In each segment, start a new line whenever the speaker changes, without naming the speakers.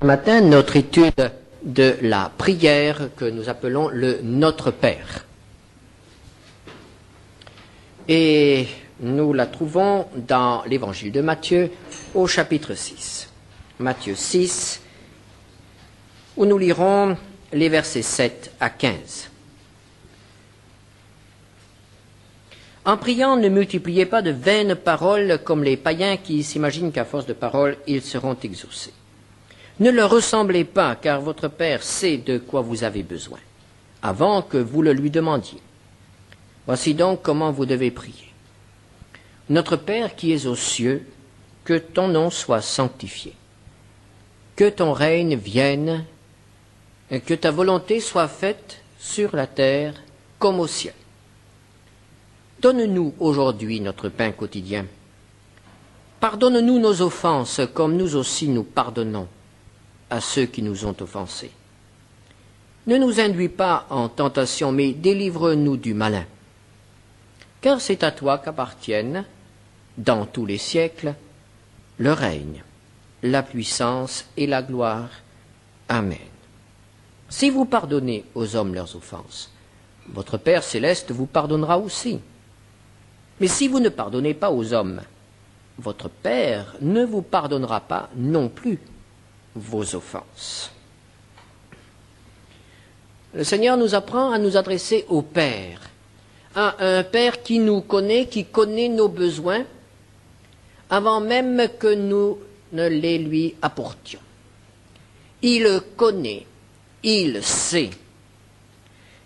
Ce matin, notre étude de la prière que nous appelons le Notre Père. Et nous la trouvons dans l'évangile de Matthieu au chapitre 6. Matthieu 6, où nous lirons les versets 7 à 15. En priant, ne multipliez pas de vaines paroles comme les païens qui s'imaginent qu'à force de paroles, ils seront exaucés. Ne leur ressemblez pas, car votre Père sait de quoi vous avez besoin, avant que vous le lui demandiez. Voici donc comment vous devez prier. Notre Père qui es aux cieux, que ton nom soit sanctifié, que ton règne vienne, et que ta volonté soit faite sur la terre comme au ciel. Donne-nous aujourd'hui notre pain quotidien. Pardonne-nous nos offenses, comme nous aussi nous pardonnons à ceux qui nous ont offensés. Ne nous induis pas en tentation, mais délivre-nous du malin. Car c'est à toi qu'appartiennent, dans tous les siècles, le règne, la puissance et la gloire. Amen. Si vous pardonnez aux hommes leurs offenses, votre Père céleste vous pardonnera aussi. Mais si vous ne pardonnez pas aux hommes, votre Père ne vous pardonnera pas non plus vos offenses. Le Seigneur nous apprend à nous adresser au Père, à un Père qui nous connaît, qui connaît nos besoins, avant même que nous ne les lui apportions. Il connaît, il sait.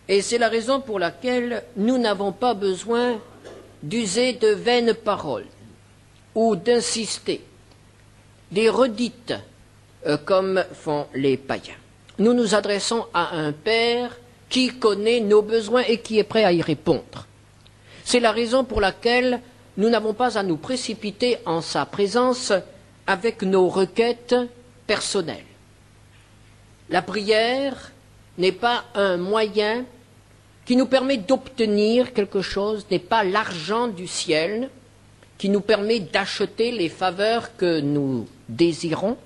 Et c'est la raison pour laquelle nous n'avons pas besoin d'user de vaines paroles ou d'insister, des redites comme font les païens. Nous nous adressons à un Père qui connaît nos besoins et qui est prêt à y répondre. C'est la raison pour laquelle nous n'avons pas à nous précipiter en sa présence avec nos requêtes personnelles. La prière n'est pas un moyen qui nous permet d'obtenir quelque chose, n'est pas l'argent du ciel qui nous permet d'acheter les faveurs que nous désirons,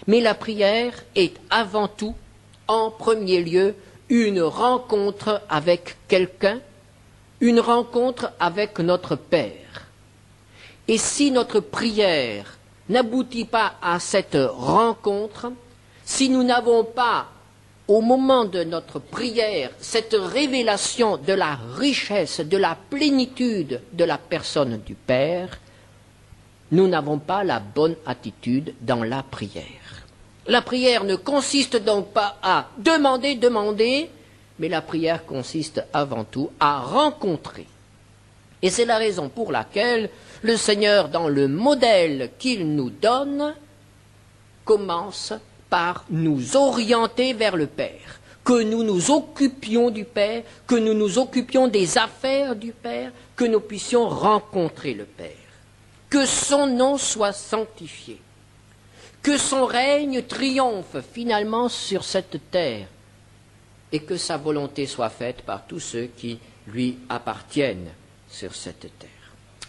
mais la prière est avant tout, en premier lieu, une rencontre avec quelqu'un, une rencontre avec notre Père. Et si notre prière n'aboutit pas à cette rencontre, si nous n'avons pas au moment de notre prière, cette révélation de la richesse, de la plénitude de la personne du Père, nous n'avons pas la bonne attitude dans la prière. La prière ne consiste donc pas à demander, mais la prière consiste avant tout à rencontrer. Et c'est la raison pour laquelle le Seigneur, dans le modèle qu'il nous donne, commence par nous orienter vers le Père, que nous nous occupions du Père, que nous nous occupions des affaires du Père, que nous puissions rencontrer le Père. Que son nom soit sanctifié, que son règne triomphe finalement sur cette terre, et que sa volonté soit faite par tous ceux qui lui appartiennent sur cette terre.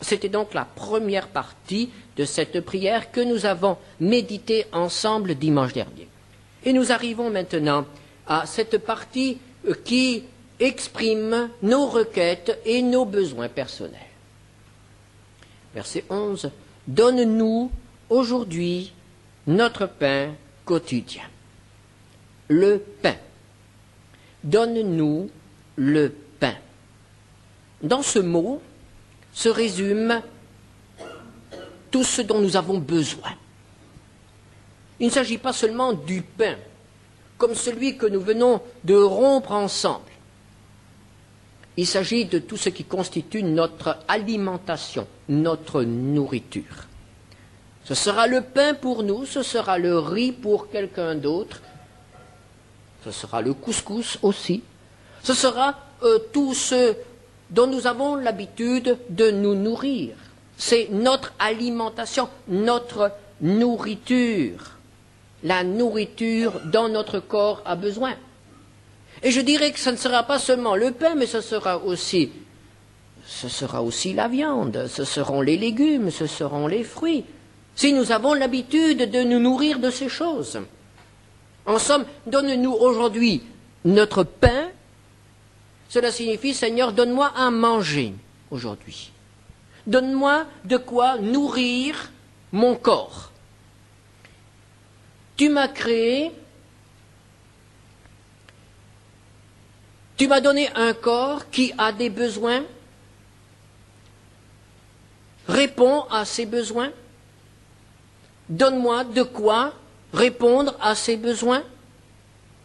C'était donc la première partie de cette prière que nous avons méditée ensemble dimanche dernier. Et nous arrivons maintenant à cette partie qui exprime nos requêtes et nos besoins personnels. Verset 11. Donne-nous aujourd'hui notre pain quotidien. Le pain. Donne-nous le pain. Dans ce mot se résume tout ce dont nous avons besoin. Il ne s'agit pas seulement du pain, comme celui que nous venons de rompre ensemble. Il s'agit de tout ce qui constitue notre alimentation, notre nourriture. Ce sera le pain pour nous, ce sera le riz pour quelqu'un d'autre, ce sera le couscous aussi, ce sera tout ce dont nous avons l'habitude de nous nourrir. C'est notre alimentation, notre nourriture, la nourriture dont notre corps a besoin. Et je dirais que ce ne sera pas seulement le pain, mais ce sera aussi la viande, ce seront les légumes, ce seront les fruits. Si nous avons l'habitude de nous nourrir de ces choses, En somme, donne-nous aujourd'hui notre pain. Cela signifie, Seigneur, donne-moi à manger aujourd'hui. Donne-moi de quoi nourrir mon corps. Tu m'as créé, tu m'as donné un corps qui a des besoins. Réponds à ces besoins. Donne-moi de quoi répondre à ces besoins.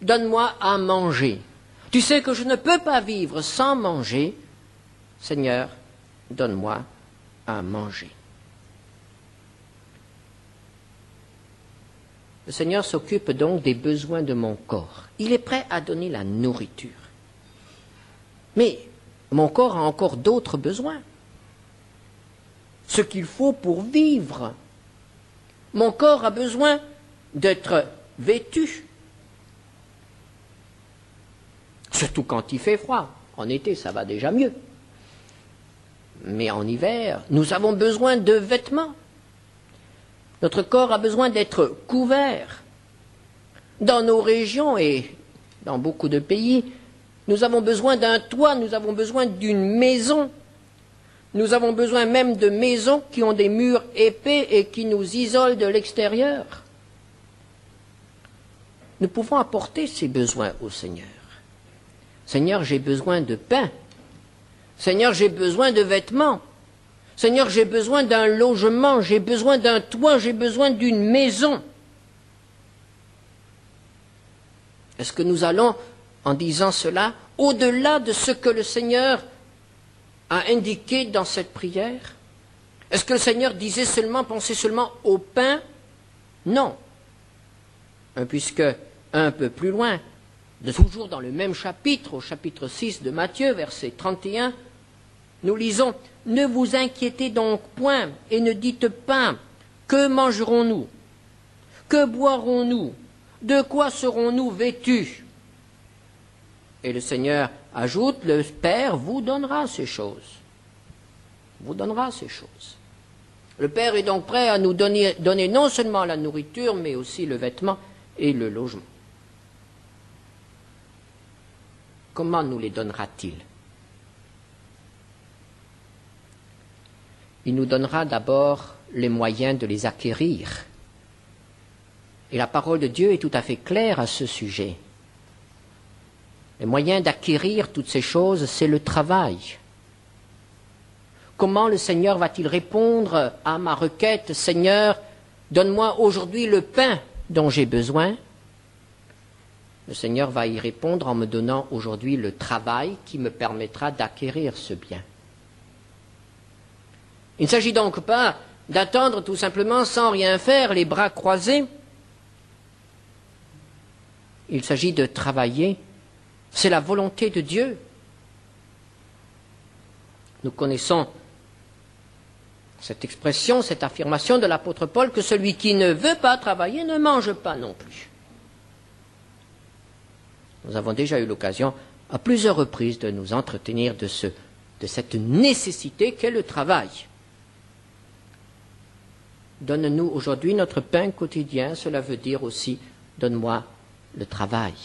Donne-moi à manger. Tu sais que je ne peux pas vivre sans manger. Seigneur, donne-moi à manger. Le Seigneur s'occupe donc des besoins de mon corps. Il est prêt à donner la nourriture. Mais mon corps a encore d'autres besoins. Ce qu'il faut pour vivre. Mon corps a besoin d'être vêtu. Surtout quand il fait froid. En été, ça va déjà mieux. Mais en hiver, nous avons besoin de vêtements. Notre corps a besoin d'être couvert. Dans nos régions et dans beaucoup de pays, nous avons besoin d'un toit, nous avons besoin d'une maison. Nous avons besoin même de maisons qui ont des murs épais et qui nous isolent de l'extérieur. Nous pouvons apporter ces besoins au Seigneur. Seigneur, j'ai besoin de pain. Seigneur, j'ai besoin de vêtements. Seigneur, j'ai besoin d'un logement, j'ai besoin d'un toit, j'ai besoin d'une maison. Est-ce que nous allons, en disant cela, au-delà de ce que le Seigneur a indiqué dans cette prière? Est-ce que le Seigneur pensait seulement au pain? Non. Puisque, un peu plus loin, toujours dans le même chapitre, au chapitre 6 de Matthieu, verset 31, nous lisons « Ne vous inquiétez donc point et ne dites pas « Que mangerons-nous? Que boirons-nous? De quoi serons-nous vêtus ?» Et le Seigneur ajoute « Le Père vous donnera ces choses. » Vous donnera ces choses. Le Père est donc prêt à nous donner non seulement la nourriture, mais aussi le vêtement et le logement. Comment nous les donnera-t-il? Il nous donnera d'abord les moyens de les acquérir. Et la parole de Dieu est tout à fait claire à ce sujet. Les moyens d'acquérir toutes ces choses, c'est le travail. Comment le Seigneur va-t-il répondre à ma requête? Seigneur, donne-moi aujourd'hui le pain dont j'ai besoin. Le Seigneur va y répondre en me donnant aujourd'hui le travail qui me permettra d'acquérir ce bien. Il ne s'agit donc pas d'attendre tout simplement sans rien faire, les bras croisés. Il s'agit de travailler. C'est la volonté de Dieu. Nous connaissons cette expression, cette affirmation de l'apôtre Paul que celui qui ne veut pas travailler ne mange pas non plus. Nous avons déjà eu l'occasion à plusieurs reprises de nous entretenir de cette nécessité qu'est le travail. Donne-nous aujourd'hui notre pain quotidien, cela veut dire aussi donne-moi le travail.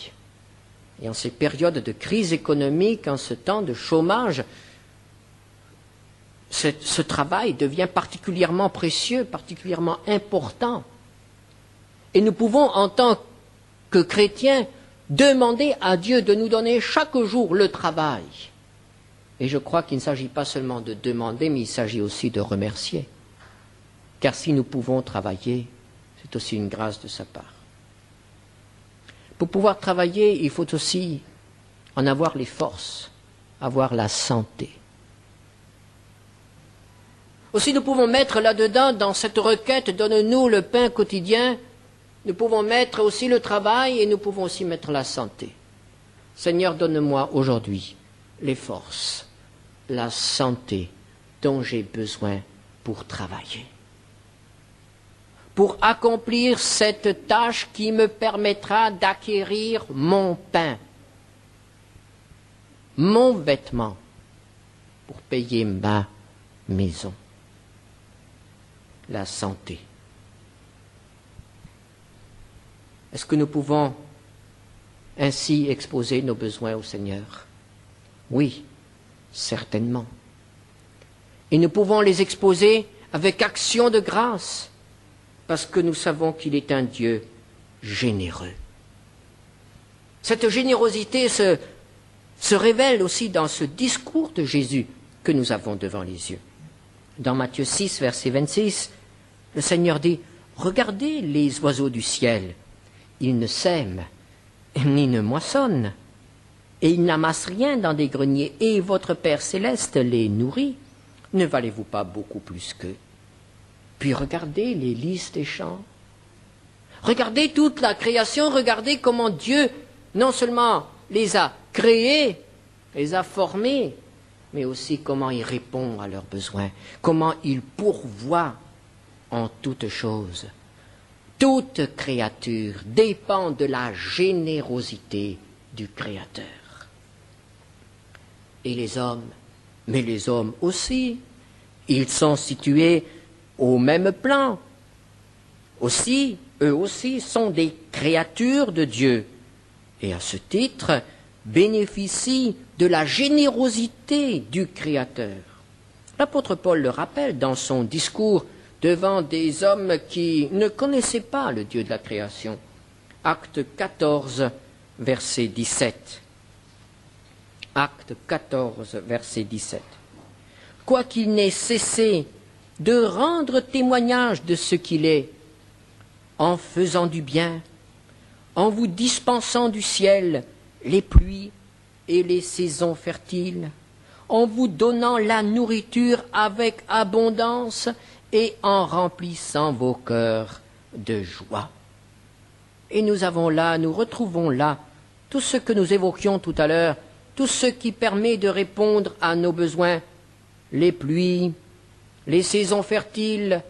Et en ces périodes de crise économique, en ce temps de chômage, ce travail devient particulièrement précieux, particulièrement important. Et nous pouvons, en tant que chrétiens, demander à Dieu de nous donner chaque jour le travail. Et je crois qu'il ne s'agit pas seulement de demander, mais il s'agit aussi de remercier. Car si nous pouvons travailler, c'est aussi une grâce de sa part. Pour pouvoir travailler, il faut aussi en avoir les forces, avoir la santé. Aussi nous pouvons mettre là-dedans, dans cette requête, donne-nous le pain quotidien, nous pouvons mettre aussi le travail et nous pouvons aussi mettre la santé. Seigneur, donne-moi aujourd'hui les forces, la santé dont j'ai besoin pour travailler. Pour accomplir cette tâche qui me permettra d'acquérir mon pain, mon vêtement, pour payer ma maison. La santé. Est-ce que nous pouvons ainsi exposer nos besoins au Seigneur? Oui, certainement. Et nous pouvons les exposer avec action de grâce, parce que nous savons qu'il est un Dieu généreux. Cette générosité se révèle aussi dans ce discours de Jésus que nous avons devant les yeux. Dans Matthieu 6, verset 26, le Seigneur dit « Regardez les oiseaux du ciel, ils ne sèment, ni ne moissonnent, et ils n'amassent rien dans des greniers, et votre Père céleste les nourrit. Ne valez-vous pas beaucoup plus qu'eux? Puis regardez les lys des champs. Regardez toute la création, regardez comment Dieu non seulement les a créés, les a formés, mais aussi comment il répond à leurs besoins, comment il pourvoit en toutes choses. Toute créature dépend de la générosité du Créateur. Et les hommes, mais les hommes aussi, ils sont situés au même plan. Aussi, eux aussi sont des créatures de Dieu, et à ce titre bénéficient de la générosité du Créateur. L'apôtre Paul le rappelle dans son discours devant des hommes qui ne connaissaient pas le Dieu de la création. Acte 14, verset 17. Acte 14, verset 17. Quoiqu'il n'ait cessé de rendre témoignage de ce qu'il est, en faisant du bien, en vous dispensant du ciel les pluies et les saisons fertiles, en vous donnant la nourriture avec abondance et en remplissant vos cœurs de joie. Et nous retrouvons là tout ce que nous évoquions tout à l'heure, tout ce qui permet de répondre à nos besoins. Les pluies, les saisons fertiles,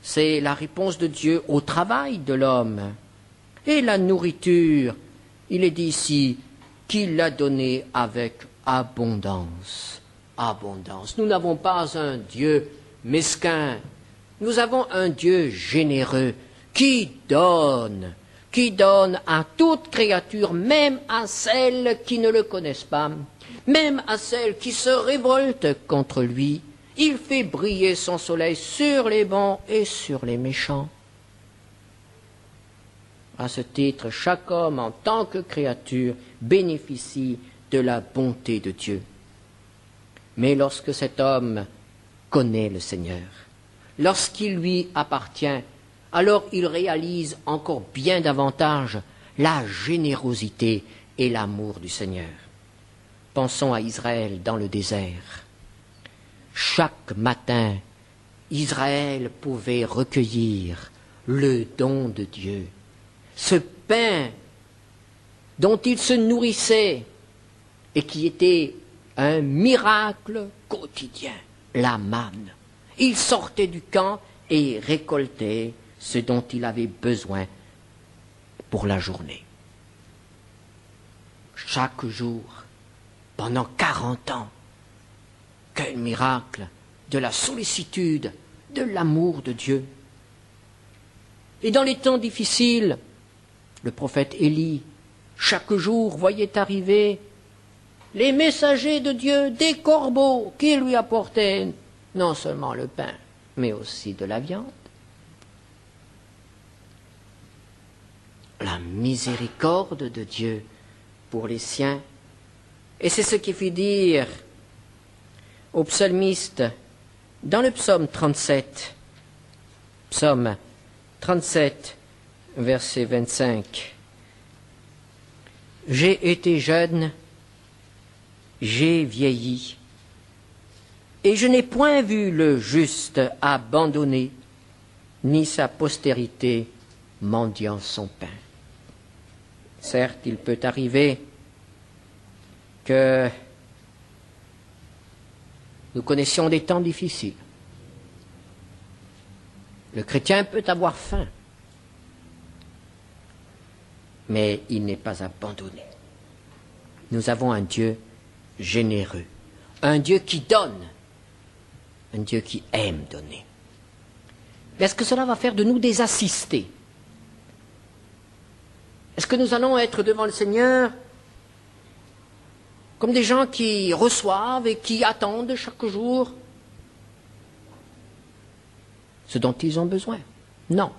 c'est la réponse de Dieu au travail de l'homme. Et la nourriture, il est dit ici qu'il l'a donnée avec abondance. Abondance. Nous n'avons pas un Dieu mesquin. Nous avons un Dieu généreux qui donne à toute créature, même à celles qui ne le connaissent pas, même à celles qui se révoltent contre lui. Il fait briller son soleil sur les bons et sur les méchants. À ce titre, chaque homme, en tant que créature, bénéficie de la bonté de Dieu. Mais lorsque cet homme connaît le Seigneur, lorsqu'il lui appartient, alors il réalise encore bien davantage la générosité et l'amour du Seigneur. Pensons à Israël dans le désert. Chaque matin, Israël pouvait recueillir le don de Dieu, ce pain dont il se nourrissait et qui était un miracle quotidien, la manne. Il sortait du camp et récoltait ce dont il avait besoin pour la journée. Chaque jour, pendant 40 ans, quel miracle de la sollicitude, de l'amour de Dieu. Et dans les temps difficiles, le prophète Élie, chaque jour, voyait arriver les messagers de Dieu, des corbeaux qui lui apportaient non seulement le pain, mais aussi de la viande. La miséricorde de Dieu pour les siens. Et c'est ce qui fit dire au psalmiste dans le psaume 37, psaume 37, verset 25. J'ai été jeune, j'ai vieilli, et je n'ai point vu le juste abandonné, ni sa postérité mendiant son pain. Certes, il peut arriver que nous connaissions des temps difficiles. Le chrétien peut avoir faim, mais il n'est pas abandonné. Nous avons un Dieu généreux, un Dieu qui donne, un Dieu qui aime donner. Est-ce que cela va faire de nous des assistés? que nous allons être devant le Seigneur comme des gens qui reçoivent et qui attendent chaque jour ce dont ils ont besoin? Non.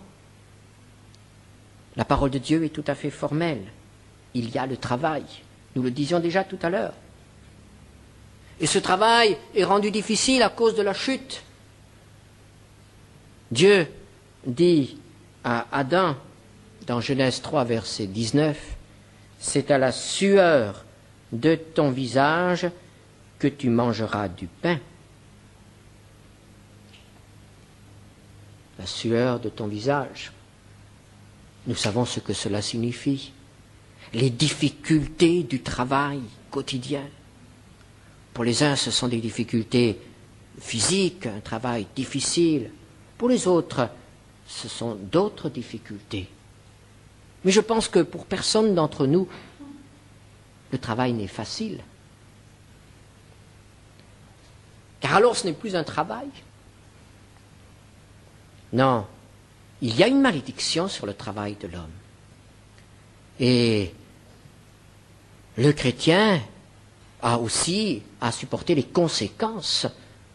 La parole de Dieu est tout à fait formelle. Il y a le travail. Nous le disions déjà tout à l'heure. Et ce travail est rendu difficile à cause de la chute. Dieu dit à Adam, dans Genèse 3, verset 19, « C'est à la sueur de ton visage que tu mangeras du pain. » La sueur de ton visage. Nous savons ce que cela signifie. Les difficultés du travail quotidien. Pour les uns, ce sont des difficultés physiques, un travail difficile. Pour les autres, ce sont d'autres difficultés. Mais je pense que pour personne d'entre nous, le travail n'est facile. Car alors ce n'est plus un travail. Non, il y a une malédiction sur le travail de l'homme. Et le chrétien a aussi à supporter les conséquences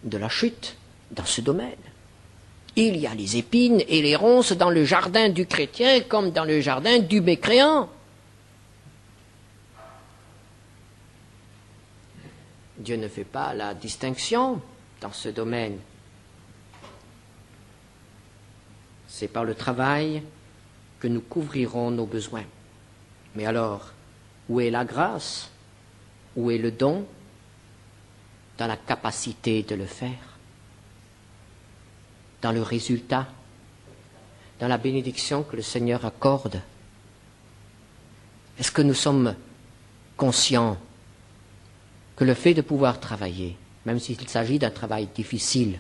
de la chute dans ce domaine. Il y a les épines et les ronces dans le jardin du chrétien comme dans le jardin du mécréant. Dieu ne fait pas la distinction dans ce domaine. C'est par le travail que nous couvrirons nos besoins. Mais alors, où est la grâce? Où est le don? Dans la capacité de le faire. Dans le résultat. Dans la bénédiction que le Seigneur accorde. Est-ce que nous sommes conscients que le fait de pouvoir travailler, même s'il s'agit d'un travail difficile,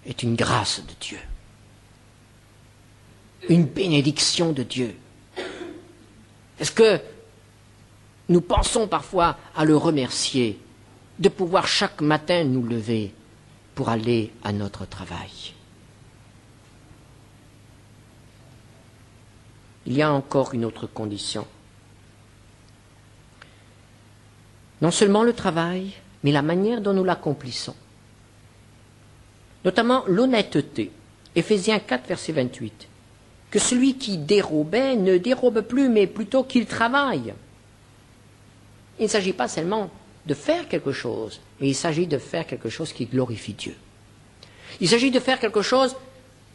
est une grâce de Dieu? Une bénédiction de Dieu. Est-ce que nous pensons parfois à le remercier de pouvoir chaque matin nous lever pour aller à notre travail? Il y a encore une autre condition. Non seulement le travail, mais la manière dont nous l'accomplissons. Notamment l'honnêteté. Éphésiens 4, verset 28. Que celui qui dérobait ne dérobe plus, mais plutôt qu'il travaille. Il ne s'agit pas seulement de faire quelque chose, mais il s'agit de faire quelque chose qui glorifie Dieu. Il s'agit de faire quelque chose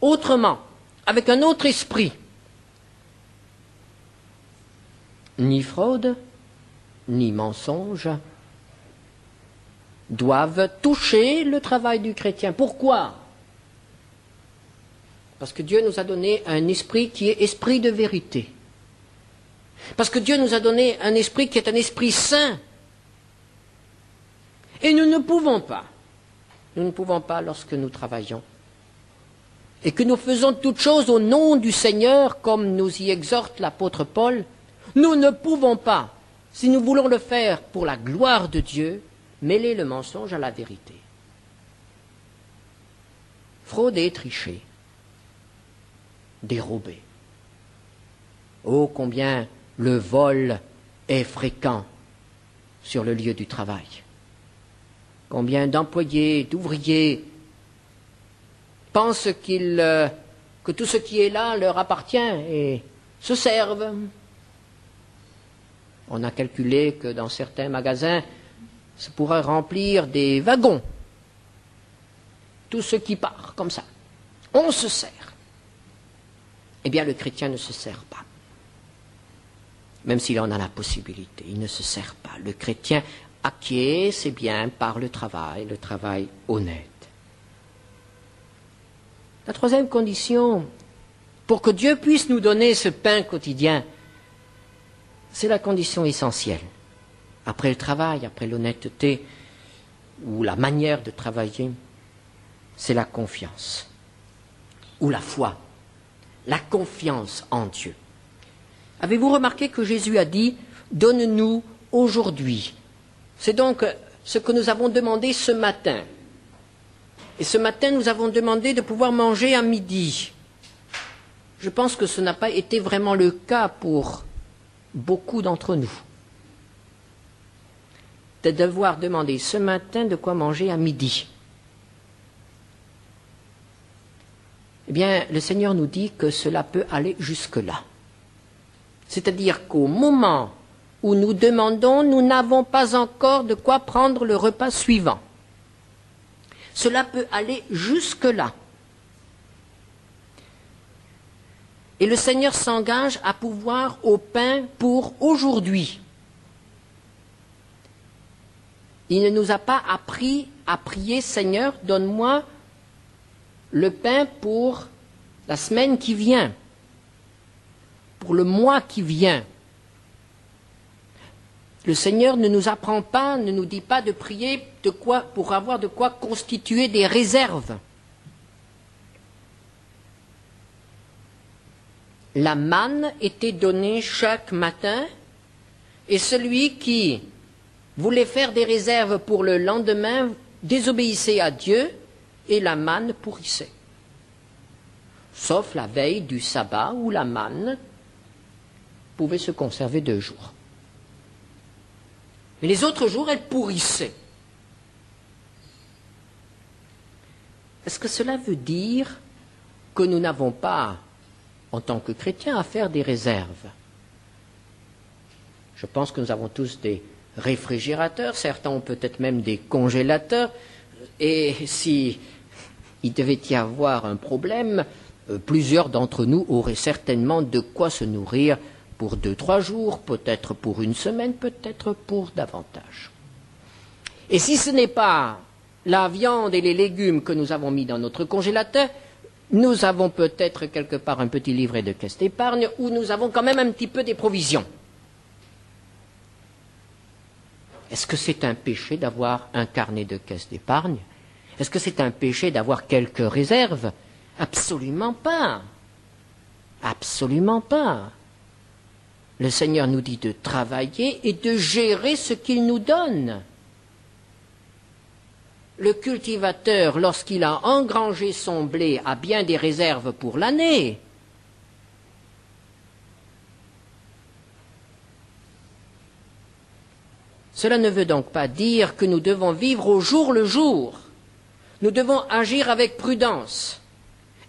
autrement, avec un autre esprit. Ni fraude, ni mensonge doivent toucher le travail du chrétien. Pourquoi? Parce que Dieu nous a donné un esprit qui est esprit de vérité. Parce que Dieu nous a donné un esprit qui est un esprit saint. Et nous ne pouvons pas lorsque nous travaillons, et que nous faisons toutes choses au nom du Seigneur, comme nous y exhorte l'apôtre Paul, nous ne pouvons pas, si nous voulons le faire pour la gloire de Dieu, mêler le mensonge à la vérité. Frauder, tricher, dérober. Oh, combien le vol est fréquent sur le lieu du travail. Combien d'employés, d'ouvriers pensent que tout ce qui est là leur appartient et se servent. On a calculé que dans certains magasins, ça pourrait remplir des wagons. Tout ce qui part comme ça. On se sert. Eh bien, le chrétien ne se sert pas. Même s'il en a la possibilité, il ne se sert pas. Le chrétien acquiert ses biens par le travail honnête. La troisième condition, pour que Dieu puisse nous donner ce pain quotidien, c'est la condition essentielle. Après le travail, après l'honnêteté, ou la manière de travailler, c'est la confiance, ou la foi, la confiance en Dieu. Avez-vous remarqué que Jésus a dit « Donne-nous aujourd'hui ». C'est donc ce que nous avons demandé ce matin. Et ce matin, nous avons demandé de pouvoir manger à midi. Je pense que ce n'a pas été vraiment le cas pour beaucoup d'entre nous. De devoir demander ce matin de quoi manger à midi. Eh bien, le Seigneur nous dit que cela peut aller jusque-là. C'est-à-dire qu'au moment où nous demandons, nous n'avons pas encore de quoi prendre le repas suivant. Cela peut aller jusque-là. Et le Seigneur s'engage à pourvoir au pain pour aujourd'hui. Il ne nous a pas appris à prier, Seigneur, donne-moi le pain pour la semaine qui vient, pour le mois qui vient. Le Seigneur ne nous apprend pas, ne nous dit pas de prier pour avoir de quoi constituer des réserves. La manne était donnée chaque matin, et celui qui voulait faire des réserves pour le lendemain désobéissait à Dieu, et la manne pourrissait. Sauf la veille du sabbat où la manne pouvait se conserver 2 jours. Mais les autres jours, elle pourrissait. Est-ce que cela veut dire que nous n'avons pas, en tant que chrétiens, à faire des réserves? Je pense que nous avons tous des réfrigérateurs, certains ont peut-être même des congélateurs, et si il devait y avoir un problème, plusieurs d'entre nous auraient certainement de quoi se nourrir pour 2-3 jours, peut-être pour 1 semaine, peut-être pour davantage. Et si ce n'est pas la viande et les légumes que nous avons mis dans notre congélateur, nous avons peut-être quelque part un petit livret de caisse d'épargne où nous avons quand même un petit peu des provisions. Est-ce que c'est un péché d'avoir un carnet de caisse d'épargne? Est-ce que c'est un péché d'avoir quelques réserves? Absolument pas. Absolument pas. Le Seigneur nous dit de travailler et de gérer ce qu'il nous donne. Le cultivateur, lorsqu'il a engrangé son blé, a bien des réserves pour l'année. Cela ne veut donc pas dire que nous devons vivre au jour le jour. Nous devons agir avec prudence.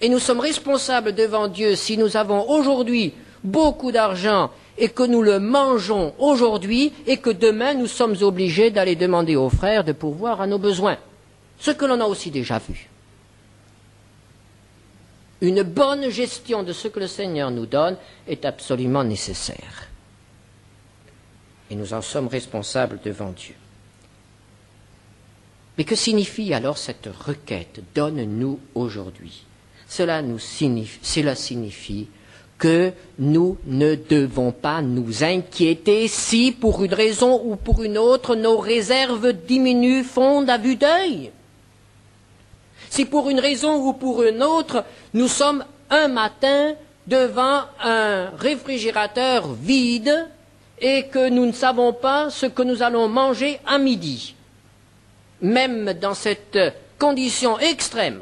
Et nous sommes responsables devant Dieu si nous avons aujourd'hui beaucoup d'argent et que nous le mangeons aujourd'hui et que demain nous sommes obligés d'aller demander aux frères de pourvoir à nos besoins. Ce que l'on a aussi déjà vu. Une bonne gestion de ce que le Seigneur nous donne est absolument nécessaire. Et nous en sommes responsables devant Dieu. Mais que signifie alors cette requête? Donne-nous aujourd'hui. Cela signifie que nous ne devons pas nous inquiéter si, pour une raison ou pour une autre, nos réserves diminuent, fondent à vue d'œil. Si pour une raison ou pour une autre, nous sommes un matin devant un réfrigérateur vide et que nous ne savons pas ce que nous allons manger à midi, même dans cette condition extrême,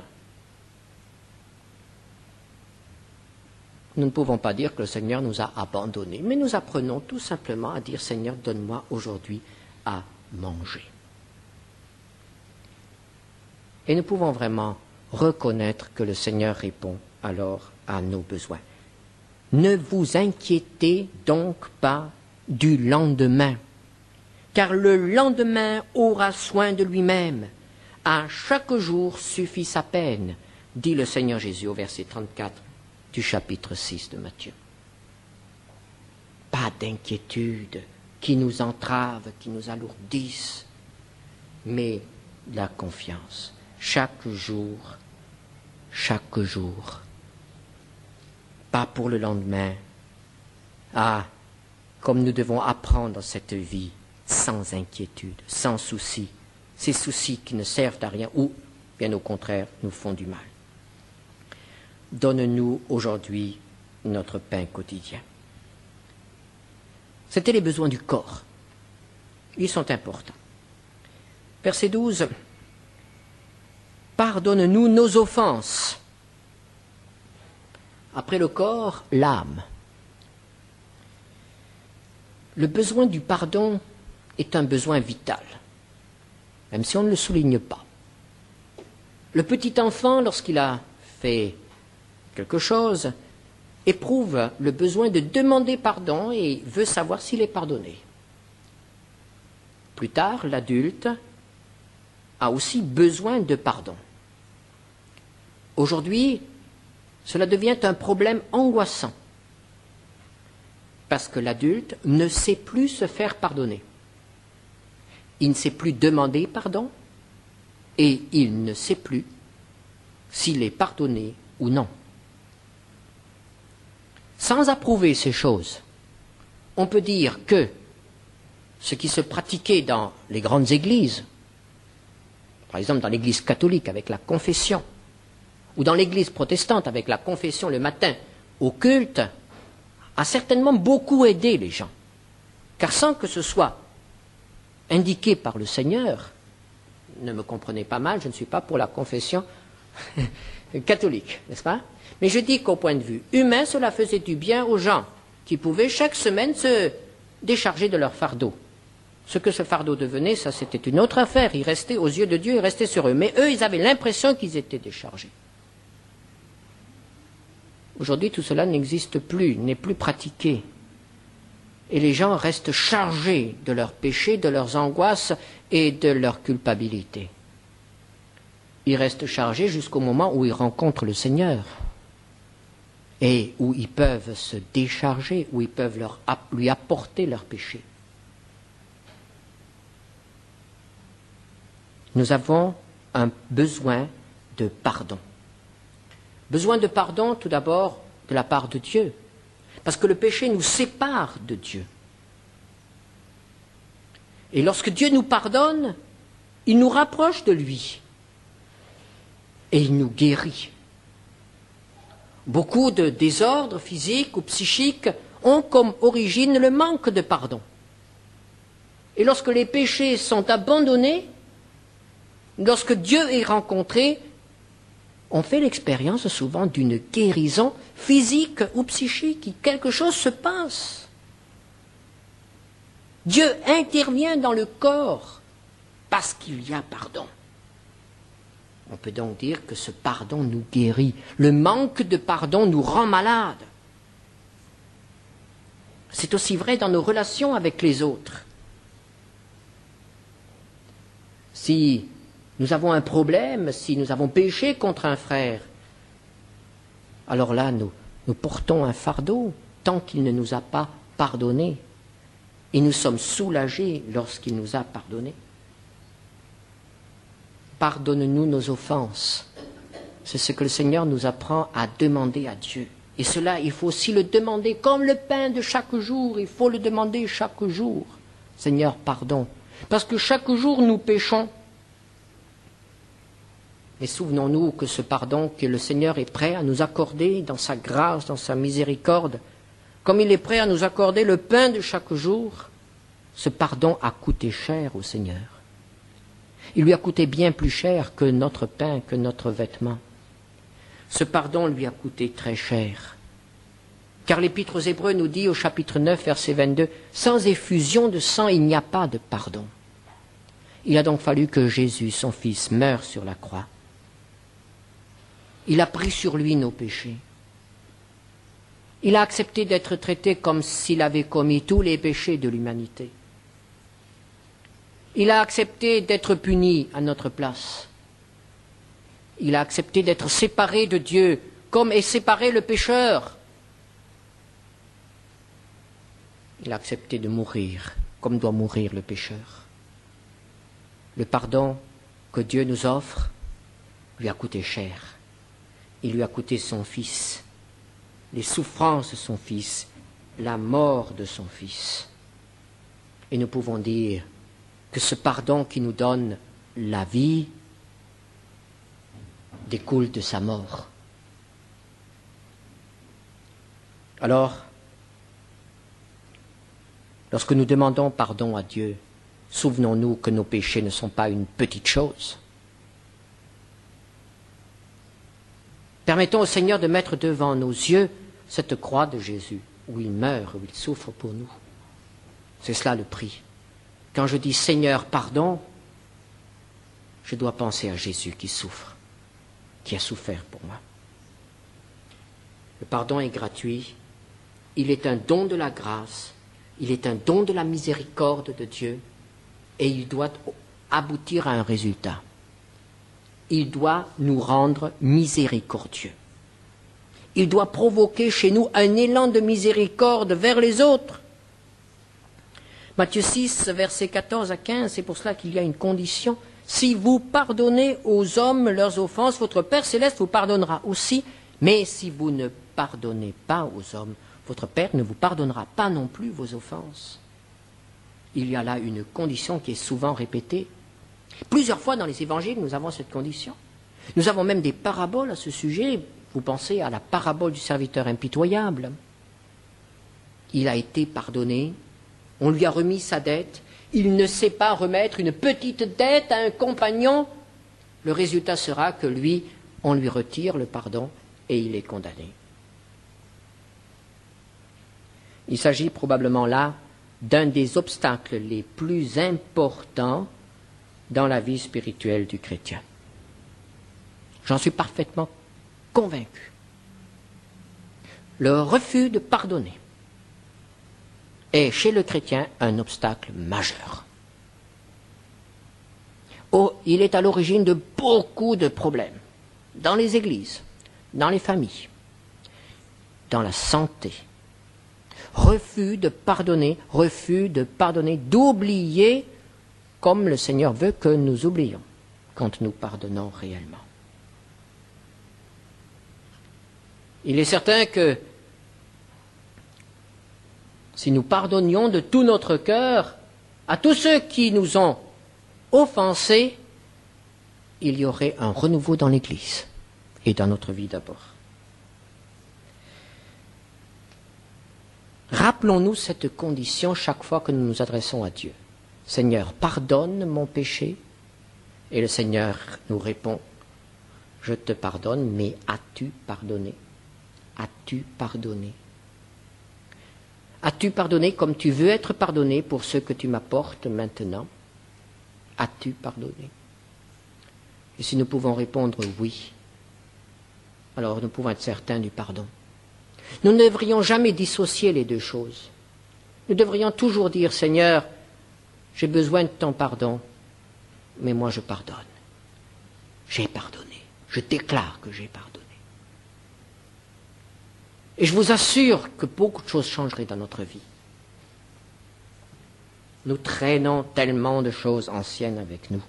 nous ne pouvons pas dire que le Seigneur nous a abandonnés, mais nous apprenons tout simplement à dire « Seigneur, donne-moi aujourd'hui à manger ». Et nous pouvons vraiment reconnaître que le Seigneur répond alors à nos besoins. Ne vous inquiétez donc pas du lendemain, car le lendemain aura soin de lui-même. À chaque jour suffit sa peine, dit le Seigneur Jésus au verset 34 du chapitre 6 de Matthieu. Pas d'inquiétude qui nous entrave, qui nous alourdisse, mais la confiance. Chaque jour, pas pour le lendemain. Ah, comme nous devons apprendre cette vie sans inquiétude, sans souci, ces soucis qui ne servent à rien ou, bien au contraire, nous font du mal. Donne-nous aujourd'hui notre pain quotidien. C'étaient les besoins du corps. Ils sont importants. Verset 12. Pardonne-nous nos offenses. après le corps, l'âme. Le besoin du pardon est un besoin vital, même si on ne le souligne pas. Le petit enfant, lorsqu'il a fait quelque chose, éprouve le besoin de demander pardon et veut savoir s'il est pardonné. Plus tard, l'adulte a aussi besoin de pardon. Aujourd'hui, cela devient un problème angoissant, parce que l'adulte ne sait plus se faire pardonner. Il ne sait plus demander pardon, et il ne sait plus s'il est pardonné ou non. Sans approuver ces choses, on peut dire que ce qui se pratiquait dans les grandes églises, par exemple dans l'église catholique avec la confession, ou dans l'église protestante avec la confession le matin au culte, a certainement beaucoup aidé les gens. Car sans que ce soit indiqué par le Seigneur, ne me comprenez pas mal, je ne suis pas pour la confession catholique, n'est-ce pas? Mais je dis qu'au point de vue humain, cela faisait du bien aux gens qui pouvaient chaque semaine se décharger de leur fardeau. Ce que ce fardeau devenait, ça c'était une autre affaire. Il restait aux yeux de Dieu, il restait sur eux. Mais eux, ils avaient l'impression qu'ils étaient déchargés. Aujourd'hui, tout cela n'existe plus, n'est plus pratiqué. Et les gens restent chargés de leurs péchés, de leurs angoisses et de leur culpabilité. Ils restent chargés jusqu'au moment où ils rencontrent le Seigneur et où ils peuvent se décharger, où ils peuvent lui apporter leurs péchés. Nous avons un besoin de pardon. Besoin de pardon, tout d'abord, de la part de Dieu. Parce que le péché nous sépare de Dieu. Et lorsque Dieu nous pardonne, il nous rapproche de lui. Et il nous guérit. Beaucoup de désordres physiques ou psychiques ont comme origine le manque de pardon. Et lorsque les péchés sont abandonnés, lorsque Dieu est rencontré, on fait l'expérience souvent d'une guérison physique ou psychique. Quelque chose se passe. Dieu intervient dans le corps parce qu'il y a pardon. On peut donc dire que ce pardon nous guérit. Le manque de pardon nous rend malades. C'est aussi vrai dans nos relations avec les autres. Si nous avons un problème, si nous avons péché contre un frère, alors là, nous portons un fardeau tant qu'il ne nous a pas pardonné. Et nous sommes soulagés lorsqu'il nous a pardonnés. Pardonne-nous nos offenses. C'est ce que le Seigneur nous apprend à demander à Dieu. Et cela, il faut aussi le demander comme le pain de chaque jour. Il faut le demander chaque jour. Seigneur, pardon. Parce que chaque jour, nous péchons. Et souvenons-nous que ce pardon que le Seigneur est prêt à nous accorder dans sa grâce, dans sa miséricorde, comme il est prêt à nous accorder le pain de chaque jour, ce pardon a coûté cher au Seigneur. Il lui a coûté bien plus cher que notre pain, que notre vêtement. Ce pardon lui a coûté très cher. Car l'Épître aux Hébreux nous dit au chapitre 9, verset 22, « Sans effusion de sang, il n'y a pas de pardon. » Il a donc fallu que Jésus, son Fils, meure sur la croix. Il a pris sur lui nos péchés. Il a accepté d'être traité comme s'il avait commis tous les péchés de l'humanité. Il a accepté d'être puni à notre place. Il a accepté d'être séparé de Dieu, comme est séparé le pécheur. Il a accepté de mourir, comme doit mourir le pécheur. Le pardon que Dieu nous offre lui a coûté cher. Il lui a coûté son Fils, les souffrances de son Fils, la mort de son Fils. Et nous pouvons dire que ce pardon qui nous donne la vie découle de sa mort. Alors, lorsque nous demandons pardon à Dieu, souvenons-nous que nos péchés ne sont pas une petite chose. Permettons au Seigneur de mettre devant nos yeux cette croix de Jésus, où il meurt, où il souffre pour nous. C'est cela le prix. Quand je dis Seigneur, pardon, je dois penser à Jésus qui souffre, qui a souffert pour moi. Le pardon est gratuit, il est un don de la grâce, il est un don de la miséricorde de Dieu, et il doit aboutir à un résultat. Il doit nous rendre miséricordieux. Il doit provoquer chez nous un élan de miséricorde vers les autres. Matthieu 6, versets 14 à 15, c'est pour cela qu'il y a une condition. Si vous pardonnez aux hommes leurs offenses, votre Père céleste vous pardonnera aussi. Mais si vous ne pardonnez pas aux hommes, votre Père ne vous pardonnera pas non plus vos offenses. Il y a là une condition qui est souvent répétée. Plusieurs fois dans les évangiles, nous avons cette condition. Nous avons même des paraboles à ce sujet. Vous pensez à la parabole du serviteur impitoyable. Il a été pardonné, on lui a remis sa dette, il ne sait pas remettre une petite dette à un compagnon. Le résultat sera que lui, on lui retire le pardon et il est condamné. Il s'agit probablement là d'un des obstacles les plus importants dans la vie spirituelle du chrétien. J'en suis parfaitement convaincu. Le refus de pardonner est chez le chrétien un obstacle majeur. Oh, il est à l'origine de beaucoup de problèmes dans les églises, dans les familles, dans la santé. Refus de pardonner, d'oublier comme le Seigneur veut que nous oublions quand nous pardonnons réellement. Il est certain que si nous pardonnions de tout notre cœur à tous ceux qui nous ont offensés, il y aurait un renouveau dans l'Église et dans notre vie d'abord. Rappelons-nous cette condition chaque fois que nous nous adressons à Dieu. Seigneur, pardonne mon péché. Et le Seigneur nous répond, je te pardonne, mais as-tu pardonné? As-tu pardonné? As-tu pardonné comme tu veux être pardonné pour ce que tu m'apportes maintenant? As-tu pardonné? Et si nous pouvons répondre oui, alors nous pouvons être certains du pardon. Nous ne devrions jamais dissocier les deux choses. Nous devrions toujours dire, Seigneur, j'ai besoin de ton pardon, mais moi je pardonne. J'ai pardonné. Je déclare que j'ai pardonné. Et je vous assure que beaucoup de choses changeraient dans notre vie. Nous traînons tellement de choses anciennes avec nous.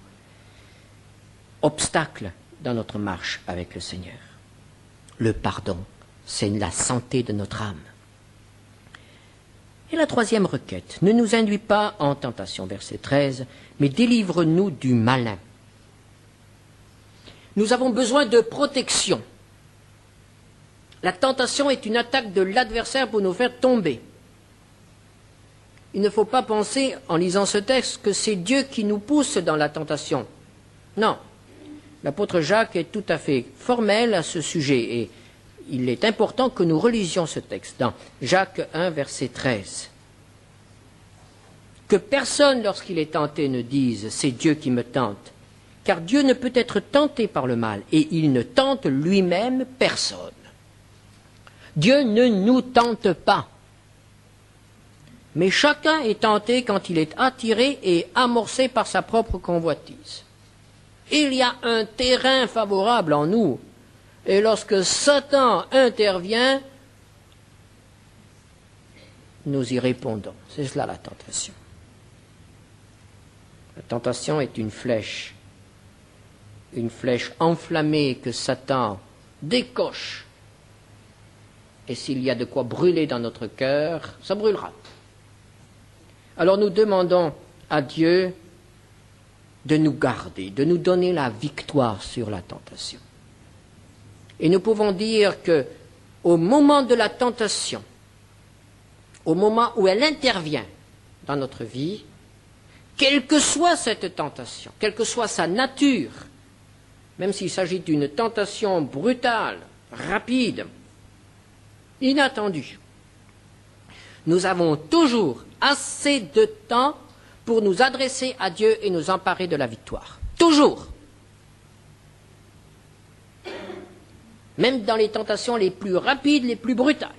Obstacle dans notre marche avec le Seigneur. Le pardon, c'est la santé de notre âme. Et la troisième requête, ne nous induis pas en tentation, verset 13, mais délivre-nous du malin. Nous avons besoin de protection. La tentation est une attaque de l'adversaire pour nous faire tomber. Il ne faut pas penser, en lisant ce texte, que c'est Dieu qui nous pousse dans la tentation. Non. L'apôtre Jacques est tout à fait formel à ce sujet et il est important que nous relisions ce texte dans Jacques 1, verset 13. Que personne, lorsqu'il est tenté, ne dise « c'est Dieu qui me tente », car Dieu ne peut être tenté par le mal et il ne tente lui-même personne. Dieu ne nous tente pas. Mais chacun est tenté quand il est attiré et amorcé par sa propre convoitise. Il y a un terrain favorable en nous. Et lorsque Satan intervient, nous y répondons. C'est cela la tentation. La tentation est une flèche enflammée que Satan décoche. Et s'il y a de quoi brûler dans notre cœur, ça brûlera. Alors nous demandons à Dieu de nous garder, de nous donner la victoire sur la tentation. Et nous pouvons dire que au moment de la tentation, au moment où elle intervient dans notre vie, quelle que soit cette tentation, quelle que soit sa nature, même s'il s'agit d'une tentation brutale, rapide, inattendu. Nous avons toujours assez de temps pour nous adresser à Dieu et nous emparer de la victoire. Toujours. Même dans les tentations les plus rapides, les plus brutales.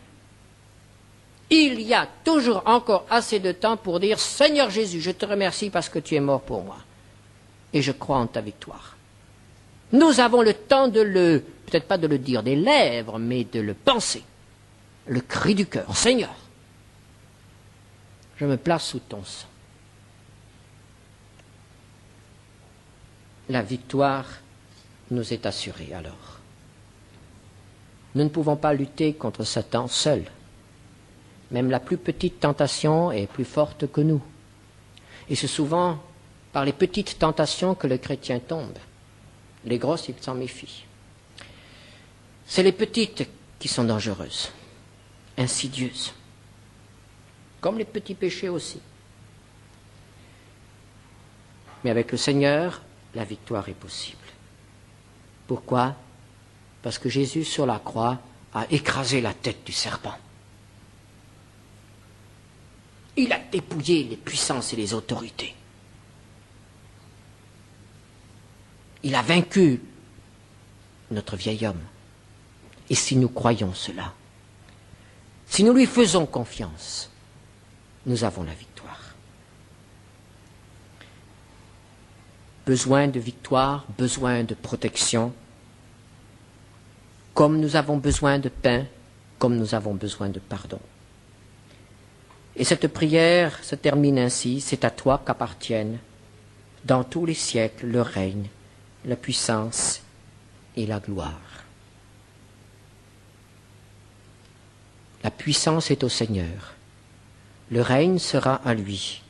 Il y a toujours encore assez de temps pour dire « Seigneur Jésus, je te remercie parce que tu es mort pour moi. Et je crois en ta victoire. » Nous avons le temps de peut-être pas de le dire des lèvres, mais de le penser. Le cri du cœur. « Seigneur, je me place sous ton sang. » La victoire nous est assurée alors. Nous ne pouvons pas lutter contre Satan seuls. Même la plus petite tentation est plus forte que nous. Et c'est souvent par les petites tentations que le chrétien tombe. Les grosses, il s'en méfie. C'est les petites qui sont dangereuses, insidieuses, comme les petits péchés aussi. Mais avec le Seigneur, la victoire est possible. Pourquoi ? Parce que Jésus, sur la croix, a écrasé la tête du serpent. Il a dépouillé les puissances et les autorités. Il a vaincu notre vieil homme. Et si nous croyons cela, si nous lui faisons confiance, nous avons la victoire. Besoin de victoire, besoin de protection, comme nous avons besoin de pain, comme nous avons besoin de pardon. Et cette prière se termine ainsi, c'est à toi qu'appartiennent dans tous les siècles le règne, la puissance et la gloire. La puissance est au Seigneur, le règne sera à lui.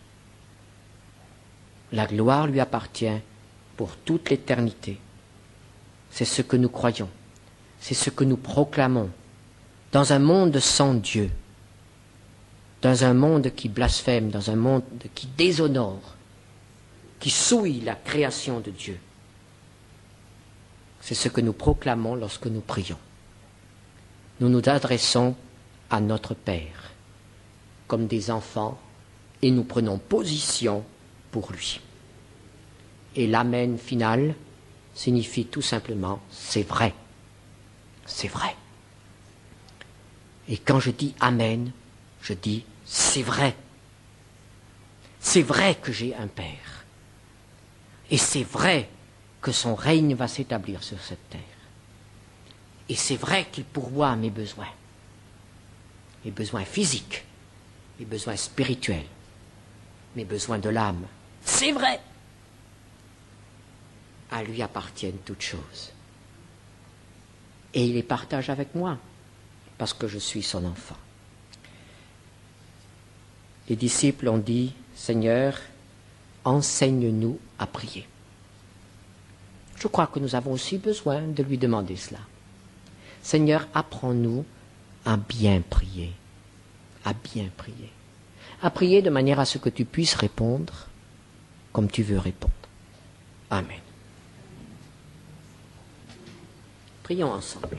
La gloire lui appartient pour toute l'éternité. C'est ce que nous croyons, c'est ce que nous proclamons dans un monde sans Dieu. Dans un monde qui blasphème, dans un monde qui déshonore, qui souille la création de Dieu. C'est ce que nous proclamons lorsque nous prions. Nous nous adressons à notre Père, comme des enfants, et nous prenons position pour lui. Et l'amen final signifie tout simplement « c'est vrai ». C'est vrai. Et quand je dis amen, je dis c'est vrai. C'est vrai que j'ai un Père. Et c'est vrai que son règne va s'établir sur cette terre. Et c'est vrai qu'il pourvoit à mes besoins physiques, mes besoins spirituels, mes besoins de l'âme. C'est vrai. À lui appartiennent toutes choses. Et il les partage avec moi, parce que je suis son enfant. Les disciples ont dit, Seigneur, enseigne-nous à prier. Je crois que nous avons aussi besoin de lui demander cela. Seigneur, apprends-nous à bien prier, à bien prier. À prier de manière à ce que tu puisses répondre comme tu veux répondre. Amen. Prions ensemble.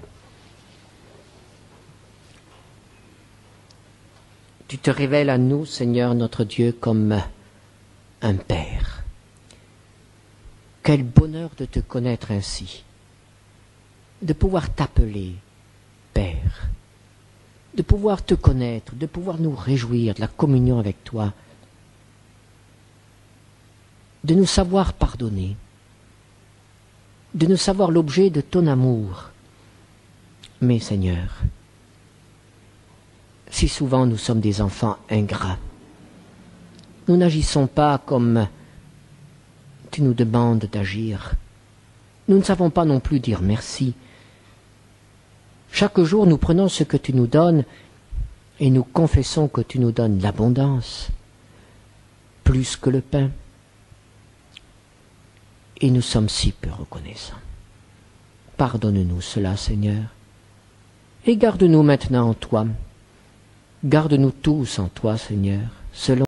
Tu te révèles à nous, Seigneur notre Dieu, comme un Père. Quel bonheur de te connaître ainsi, de pouvoir t'appeler Père, de pouvoir te connaître, de pouvoir nous réjouir de la communion avec toi, de nous savoir pardonner, de nous savoir l'objet de ton amour. Mais Seigneur, si souvent nous sommes des enfants ingrats, nous n'agissons pas comme tu nous demandes d'agir. Nous ne savons pas non plus dire merci. Chaque jour, nous prenons ce que tu nous donnes et nous confessons que tu nous donnes l'abondance, plus que le pain. Et nous sommes si peu reconnaissants. Pardonne-nous cela, Seigneur, et garde-nous maintenant en toi. Garde-nous tous en toi, Seigneur, selon